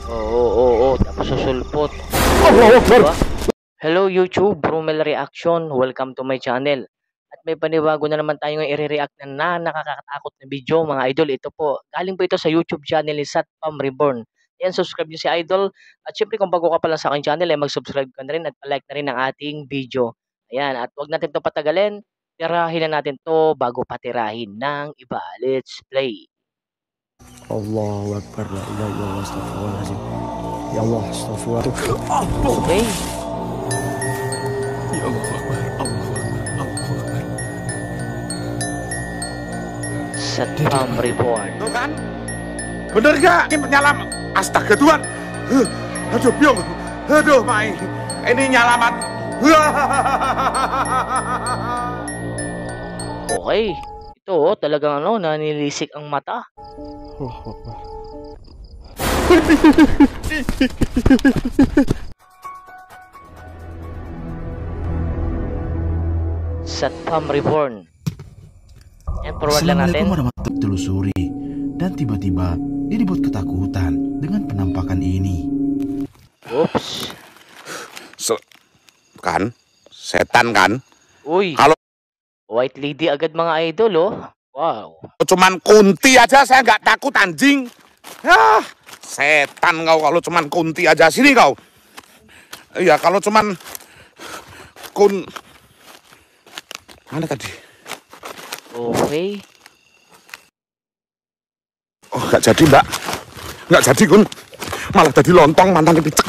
Oo, tapos susulpot. Allahu Akbar! Diba? Hello YouTube, Bromel Reaction. Welcome to my channel. At may panibago na naman tayong i-react na nakakatakot na video mga idol. Ito po, galing po ito sa YouTube channel ni Satpam Reborn. Ayan, subscribe nyo si Idol. At syempre kung bago ka pa lang sa aking channel, ay mag-subscribe ka na rin at like na rin ang ating video. Ayan, at wag natin ito patagalin. Tirahin na natin to bago patirahin ng iba. Let's play. Allahu Akbar, la ilaha illallah, astaghfirullahaladzim. Ya Allah, astaghfirullah. Okay. Ya Allah Akbar, Allahu Akbar, Allahu Akbar. Satpam Reborn. Tuh kan? Bener gak? Ini nyalam. Astaga Tuhan. Aduh biong. Aduh Mai. Ini nyalamat. Okay. Ito, talagang nanilisik ang mata. Allahu Akbar. Satpam Reborn. Yan, forward lang natin. Assalamualaikum warahmatullahi telusuri. Dan tiba-tiba dia dibuat ketakutan dengan penampakan ini. Oops. Kan? Setan kan? Uy. Kalau White lady agad mga idol, oh. Wow. cuman kunti aja saya nggak takut anjing. Ya, setan kau kalau cuman kunti aja sini kau. Iya, kalau cuman mana tadi? Okay. Oh, nggak jadi Mbak. Nggak jadi Kun. Malah jadi lontong mantan picek.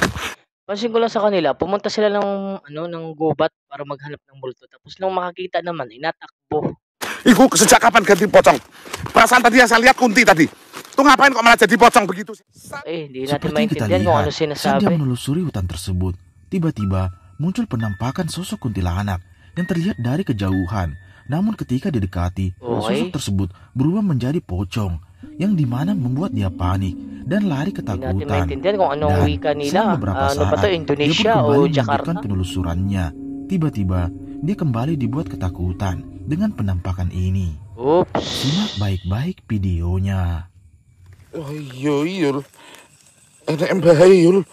Pansin ko lang sa kanila, pumunta sila ng gubat para maghanap ng multo. Tapos nung makakita naman, inatakbo. Iku sejak kapan ganti pocong? Perasaan tadi yang saya lihat kunti tadi. Tuh ngapain kok malah jadi pocong begitu sih? Hindi natin Seperti yang kita maintindihan kung ano lihat, saat dia sinasabi. menelusuri hutan tersebut, tiba-tiba muncul penampakan sosok kuntilanak yang terlihat dari kejauhan. Namun ketika didekati, sosok tersebut berubah menjadi pocong, yang dimana membuat dia panik dan lari Hindi natin ketakutan. maintindihan kung anong Dan wika selang nila. beberapa Ano ba saat, to, dia Indonesia pun o kembali Jakarta? melanjutkan penelusurannya. Tiba-tiba dia kembali dibuat ketakutan dengan penampakan ini. Oops. Simak baik-baik videonya. Oh iya Yul. Ada bahaya Yul.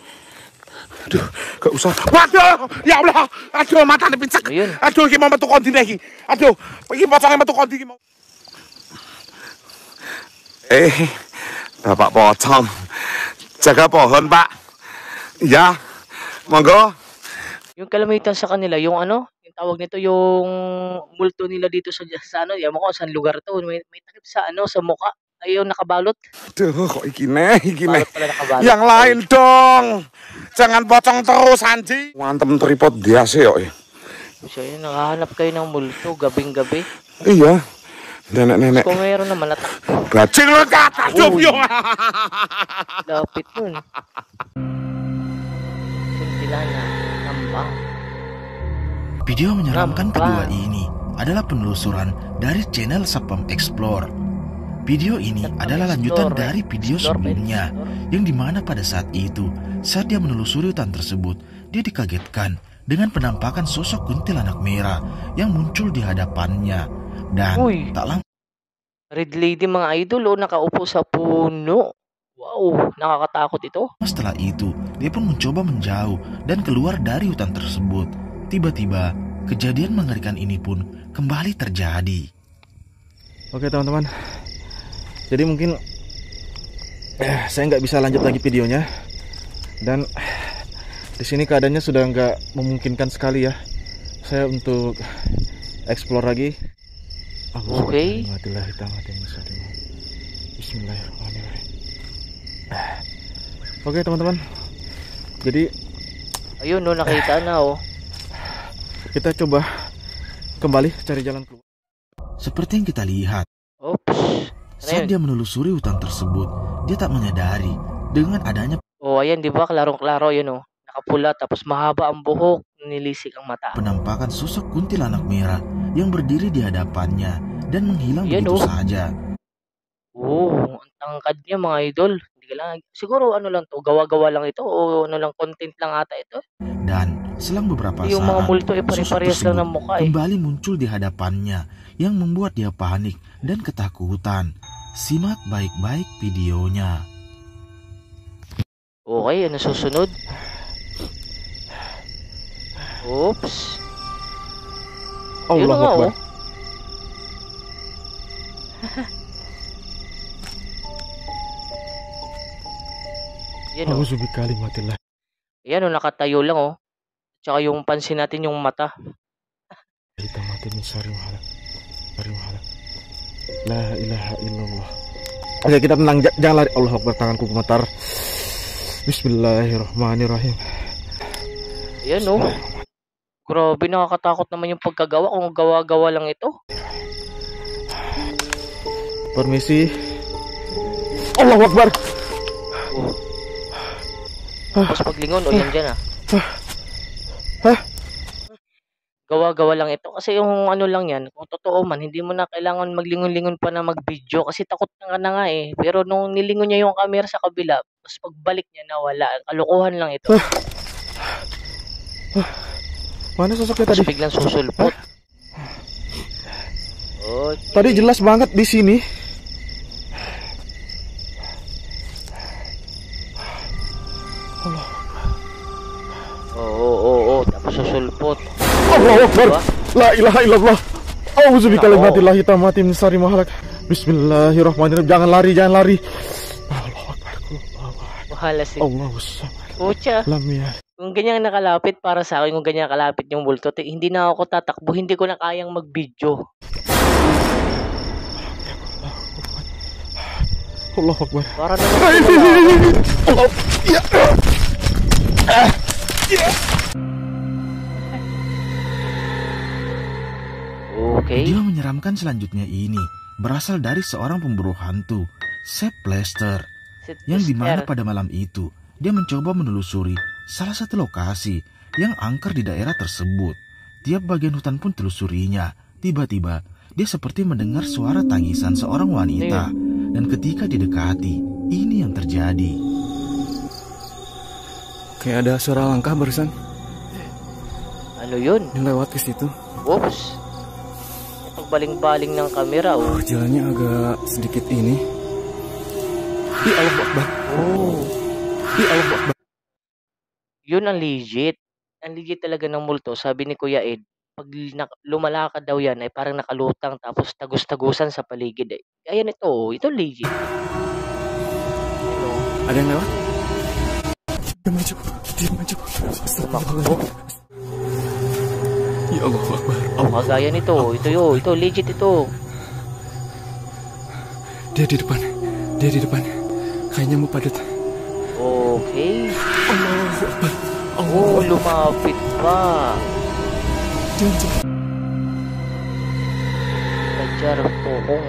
Aduh, gak usah. Waduh, ya Allah. Aduh, matanya picek. Ayun. Aduh, iki mau metu kondi iki. Aduh, iki pocongnya metu kondi iki mau. Bapak pocong. Jaga pohon, Pak. Ya. Monggo. Yung kalamitan sa kanila, yung yung tawag nito, yung multo nila dito sa yan mo kung saan lugar to. May takip sa sa mukha. Ayaw nakabalot. Aduh, kok iki iki Balot pala nakabalot. Yang lain dong. Jangan pocong terus, anjing. Mantem tripod dia sih, yuk. So yun, nakahanap kayo ng multo gabing-gabi. Iya. Nenek-nenek. Kung meron naman, natakbo. Bajing lu kata Uy. yuk. Lapit nun. Kuntilanak. Nambang. Video menyeramkan Nampak. kedua ini adalah penelusuran dari channel Satpam Explore. Video ini Satpam adalah lanjutan Explore, dari video sebelumnya, yang dimana pada saat itu, saat dia menelusuri hutan tersebut, dia dikagetkan dengan penampakan sosok kuntilanak merah yang muncul di hadapannya. Dan Uy. tak lama Red lady mga idol, nakaupo sa puno. Wow, nakakatakot ito. setelah itu, dia pun mencoba menjauh dan keluar dari hutan tersebut. Tiba-tiba, kejadian mengerikan ini pun kembali terjadi. Oke teman-teman, jadi mungkin saya nggak bisa lanjut lagi videonya, dan di sini keadaannya sudah nggak memungkinkan sekali ya saya untuk explore lagi. Okay. Bismillahirrahmanirrahim. Oke teman-teman, jadi Ayun, nakita na kita coba kembali cari jalan keluar. Seperti yang kita lihat, Oops. saat dia menelusuri hutan tersebut, dia tak menyadari dengan adanya Ayan, di ba? Klarong-klaro yun, nakapula, tapos mahaba ang buhok, nilisik ang mata. penampakan sosok kuntilanak merah yang berdiri di hadapannya dan menghilang Yan, begitu saja. Ang tangkad niya mga idol. Hindi ka lang, siguro lang to, gawa-gawa lang ito, o lang, content lang ata ito. Dan selang beberapa Yung mga saat, multo sosok pare-parehas lang tersebut ng mukha kembali muncul di hadapannya yang membuat dia panik dan ketakutan. Simak baik-baik videonya. Okay, ano susunod? Oops. Yun na Allahu nga, Akbar. oh. Yan, oh. A'udzu bikalimatillah. Yan, oh, nakatayo lang, oh. Tsaka yung pansin natin yung mata. Tamatin min syarri ma khalaq. Syarri ma khalaq. La ilaha illallah. Oke, kita tenang, jangan lari. Allahu Akbar, tanganku gemetar. Bismillahirrahmanirrahim. Yan, oh. Grabe, nakakatakot naman yung pagkagawa kung gawa-gawa lang ito. Permisi. Allahu Akbar. Oh. Tapos paglingon, o yan dyan, ah. Hah? Gawa-gawa lang ito. Kasi yung ano lang yan, kung totoo man, hindi mo na kailangan maglingon-lingon pa na mag-video kasi takot na nga eh. Pero nung nilingon niya yung camera sa kabila, tapos pagbalik niya nawala. Kalokohan lang ito. Mana sosoknya Tapos tadi? biglang susulpot. Oh, Tadi jelas banget di sini. Oo. Tapos susulpot. Allahu Akbar. Diba? La ilaha illallah. A'udzu bikalimatillahi tammati min syarri ma khalaq. Bismillahirrahmanirrahim. Jangan lari. Allahu Akbar. Wahala si Allahu samad. Pucha. Lam yalid. Kung ganyan nakalapit para sa akin, kung ganyan kalapit yung multo, hindi na ako tatakbo, hindi ko na kayang mag-video. Allahu Akbar. Para naman Allah. Ya. Okay. Video menyeramkan selanjutnya ini berasal dari seorang pemburu hantu, Sepp Lester, yang dimana pada malam itu dia mencoba menelusuri salah satu lokasi yang angker di daerah tersebut. Tiap bagian hutan pun telusurinya. Tiba-tiba dia seperti mendengar suara tangisan seorang wanita, dan ketika didekati, ini yang terjadi. Kayak ada suara langkah barusan. Ano yun? Dia lewat ke situ. Oops. Ito baling-baling ng kamera, oh. Jalannya agak sedikit ini. Ih, Allahu Akbar. Oh. Ih, Allahu Akbar. Yun ang legit. Ang legit talaga ng multo, sabi ni Kuya Ed. Pag lumalakad daw yan, ay parang nakalutang tapos tagus-tagusan sa paligid. Eh. Ayan ito, oh. Ito legit. Ano? Ada yang lewat? Diam aja. Tumakbo. Ya Allahu Akbar. Oh, kagaya nito. Ito legit ito. Dia di depan. Kayaknya mau padat. Okay. Allahu Akbar. Oh, lumapit pa. Kejar pokong.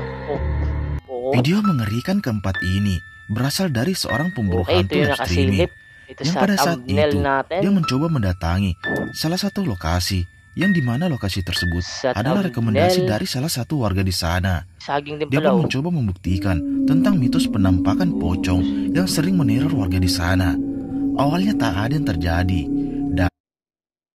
Video mengerikan keempat ini berasal dari seorang pemburu Okay, ito hantu yung live streaming nakasilip. Ito yang sa pada saat thumbnail itu natin. dia mencoba mendatangi salah satu lokasi yang dimana lokasi tersebut Sa adalah thumbnail. rekomendasi dari salah satu warga di sana. Saging din Dia pala, pun oh. mencoba membuktikan tentang mitos penampakan pocong yang sering meneror warga di sana. Awalnya tak ada yang terjadi,